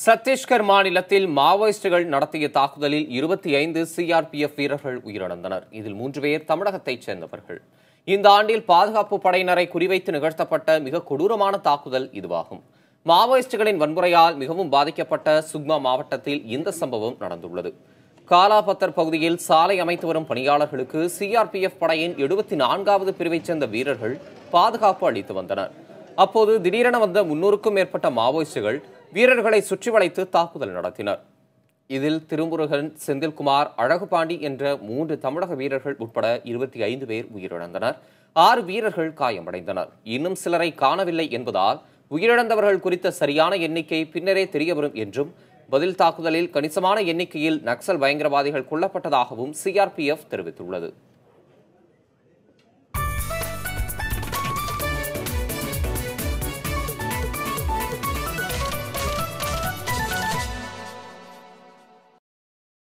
சத்தீஸ்கர் மாநிலத்தில் மாவோயிஸ்டுகள் நடத்திய தாக்குதலில் 25 சிஆர்பிஎஃப் வீரர்கள் உயிரிழந்தனர். இதில் 3 பேர் தமிழகத்தைச் சேர்ந்தவர்கள். இந்த ஆண்டில் பாதுகாப்பு படையினரை குறிவைத்து நிகழ்த்தப்பட்ட மிக கொடூரமான தாக்குதல் இதுவாகும். மாவோயிஸ்டுகளின் வன்முறையால் மிகவும் பாதிக்கப்பட்ட சுக்மா மாவட்டத்தில் இந்த சம்பவம் நடந்துள்ளது. காலாபத்தர் பகுதியில் சாலை அமைத்து வரும் பணியாளர்களுக்கு சிஆர்பிஎஃப் படையின் 74வது பிரிவைச் சேர்ந்த வீரர்கள் பாதுகாப்பு அளித்து வந்தனர். அப்போது திடீரென வந்த 300க்கும் மேற்பட்ட மாவோயிஸ்டுகள் வீரர்களை சுற்றி வளைத்து தாக்குதல் நடத்தினர். இதில் திருமுருகன், செந்தில்குமார், அழகுபாண்டி என்ற 3 தமிழக வீரர்கள் உட்பட 25 பேர் உயிரிழந்தனர். 6 வீரர்கள் காயமடைந்தனர். இன்னும் சிலரை காணவில்லை என்பதால் உயிரிழந்தவர்கள் குறித்த சரியான எண்ணிக்கை பின்னரே தெரியவரும் என்றும், பதில் தாக்குதலில் கணிசமான எண்ணிக்கையில் நக்சல் பயங்கரவாதிகள் கொல்லப்பட்டதாகவும் சிஆர்பிஎஃப் தெரிவித்துள்ளது.